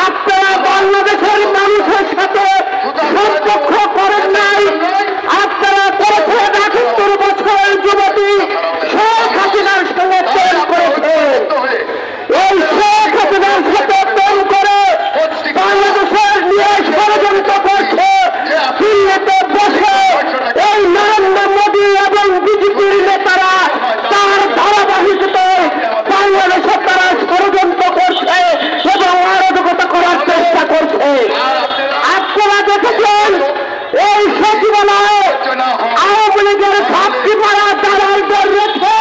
আপনারা বাংলাদেশের মানুষের সাথে সম্পর্ক করেন নাই। আপনারা করেছেন ৭৮ বছরের যুবতী শেখ হাসিনার সঙ্গে প্রেম করেছেন। এই শেখ হাসিনার সাথে প্রেম করে বাংলাদেশের নিয়ে ষড়যন্ত্র করছে। দিল্লিতে বসে এই নরেন্দ্র মোদী এবং বিজেপির নেতারা তার ধারাবাহিকতায় বাংলাদেশে তারা ষড়যন্ত্র করছে এবং অরাজকতা করার চেষ্টা করছে। আপনারা দেখেছেন এই সচিবালয়ে আওয়ামী লীগের ঘাটতি মারা দালালদের রেখে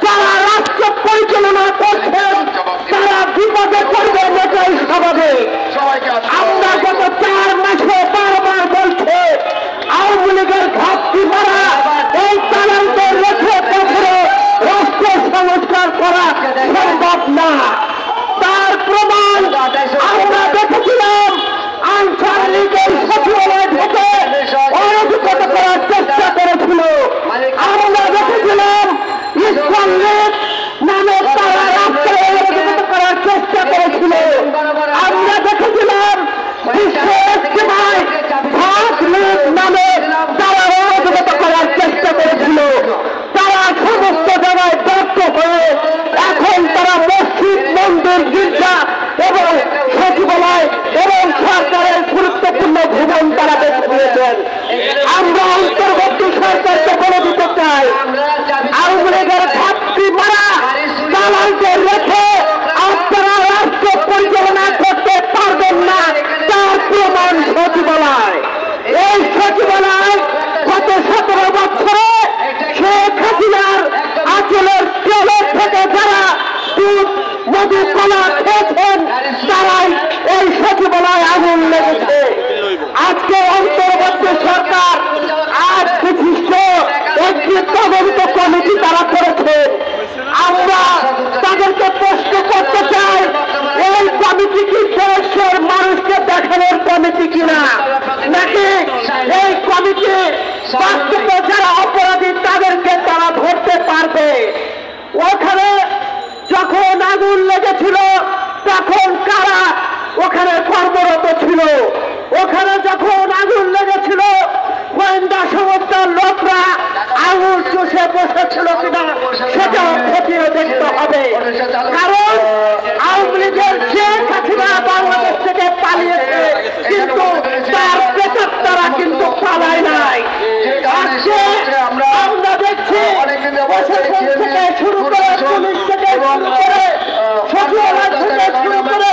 যারা রাষ্ট্র পরিচালনা করছেন তারা বিপদে পড়বে এটাই স্বাভাবিক। আমরা গত ৪ মাসে বারবার বলছে আওয়ামী লীগের ঘাটতি মারা এই দালালদের রেখে কখনো রাষ্ট্র সংস্কার করা সম্ভব না। তার প্রমাণ আমরা দেখেছিলাম আনসার লীগের সচিবালয় থেকে অরাজকতা করার চেষ্টা করেছিল। আমরা দেখেছিলাম ইসলাম লীগ নামে তারা রাষ্ট্রে অরাজকতা করার চেষ্টা করেছিল। আমরা দেখেছিলাম বিশ্ব ইজতেমায় ছাত্র লীগ নামে তারা অরাজকতা করার চেষ্টা করেছিল। তারা সমস্ত জায়গায় ব্যর্থ হয়ে এখন তারা মসজিদ, মন্দির, গির্জা এবং সচিবালয় এবং সরকারের গুরুত্বপূর্ণ ভবন তারা বেছে নিয়েছেন। আমরা অন্তর্বর্তী সরকারকে বলে দিতে চাই আওয়ামী লীগের ঘাটতি মারা দালালদের রেখে আপনারা রাষ্ট্র পরিচালনা করতে পারবেন না। তার প্রমাণ সচিবালয়। এই সচিবালয় গত ১৭ বছরে শেখ হাসিনার আচলের তেলের থেকে যারা দুধ, মধু, কলা খেয়েছেন তারাই এই সচিবালয় আগুন লেগেছে। আজকে অন্তর্বর্তী সরকার আজ বিশিষ্ট একটি তদন্ত কমিটি তারা করেছে। আমরা তাদেরকে প্রশ্ন করতে চাই এই কমিটি কি দেশের মানুষকে দেখানোর কমিটি কিনা, নাকি এই কমিটি বাস্তবে যারা অপরাধী তাদেরকে তারা ধরতে পারবে? ওখানে যখন আগুন লেগেছিল তখন কারা ওখানে কর্মরত ছিল? ওখানে যখন আগুন লেগেছিল গোয়েন্দা সংস্থার লোকরা আগুন চষে বসেছিল কিনা সেটাও খতিয়ে দেখতে হবে। কারণ আওয়ামী লীগের শেখ হাসিনা বাংলাদেশ থেকে পালিয়েছে, কিন্তু তার প্রেতাত্মারা কিন্তু পালায় নাই। আজকে আমরা দেখছি প্রশাসন থেকে শুরু করে, পুলিশ থেকে শুরু করে, সচিবালয় থেকে শুরু করে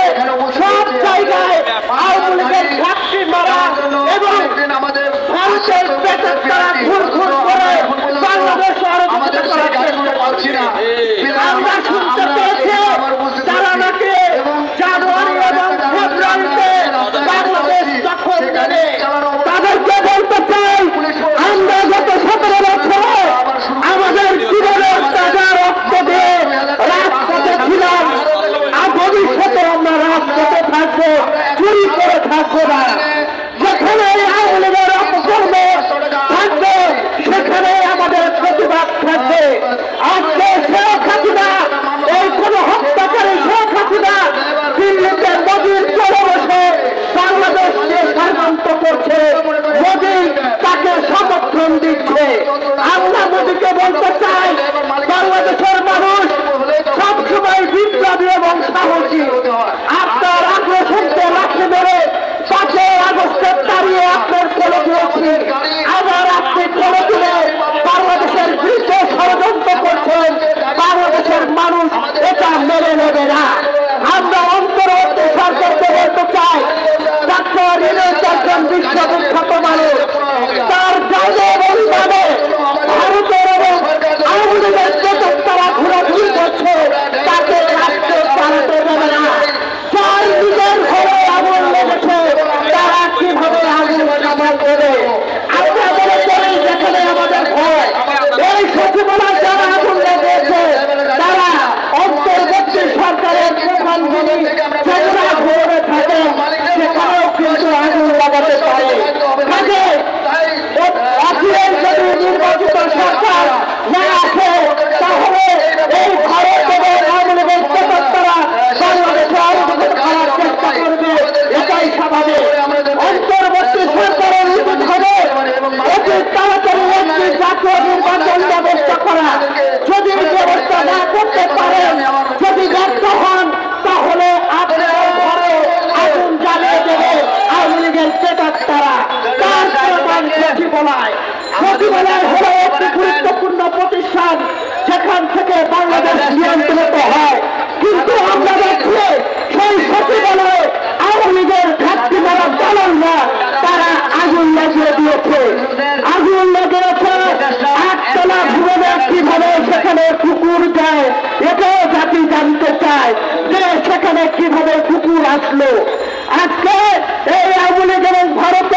সব জায়গায় আওয়ামী লীগের ঘাটতি মারা এবং ভারতের প্রেতাত্মারা ঘুর ঘুর করে বাংলাদেশ অরাজকতা করার চেষ্টা করছে। আমরা শুনতে পেয়েছি তারা নাকি জানুয়ারি এবং ফেব্রুয়ারিতে বাংলাদেশ দখল নেবে। তাদেরকে বলতে চাই আমরা গত ১৭ বছরে আমাদের জীবনের তাজা রক্ত দিয়ে রাজপথে ছিলাম, আর ভবিষ্যতে আমরা রাজপথে থাকবো, চুরি করে থাকবো না। যেখানে আওয়ামী লীগের অপকর্ম থাকবে সেখানে আমাদের প্রতিবাদ থাকবে। আজকে শেখ হাসিনা এই কোন হত্যাকারী শেখ হাসিনা দিল্লিতে মোদীর চলে বসে বাংলাদেশকে ষড়যন্ত্র করছে, মোদী তাকে সমর্থন দিচ্ছে। আমরা মোদীকে বলতে চাই বাংলাদেশের মানুষ সবসময় বিপ্লবী এবং সাহসী। আপনার আগ্রাসনকে লাঠি মেরে ৫ই আগস্টের দাঁড়িয়ে আপনার কোলে দিয়েছি, আবার আপনি কোলে দিলে বাংলাদেশের বিরুদ্ধে ষড়যন্ত্র করছেন। বাংলাদেশের মানুষ এটা মেনে নেবে না। আমরা অন্তর্বর্তী সরকারকে বলতে চাই ডাক্তার ইউনূস একজন বিশ্ববিখ্যাত মানুষ, তার জায়গায় অভিভাবে ভারতের এবং আওয়ামী লীগের তারা ঘোরাঘুরি করছে, তাকে রাষ্ট্র চালাতে দেবে না। করতে পারেন, যদি ব্যর্থ হন তাহলে আপনার ঘরে আগুন জ্বালিয়ে দেবে আওয়ামী লীগের ক্রেতারা। তার প্রধান সচিবালয় হলো একটি গুরুত্বপূর্ণ প্রতিষ্ঠান, যেখান থেকে বাংলাদেশ নিয়ন্ত্রিত হয়। কিন্তু আমরা দেখছি সেই সচিবালয়ে আওয়ামী লীগের ঘাটতি মারা দালালরা তারা আগুন লাগিয়ে দিয়েছে। আগুন লাগিয়েছে একতলা ভবনে, কিভাবে সেখানে কুকুর যায় এটাও জাতি জানতে চায় যে সেখানে কিভাবে কুকুর আসলো। আজকে এই আওয়ামী লীগের ভারত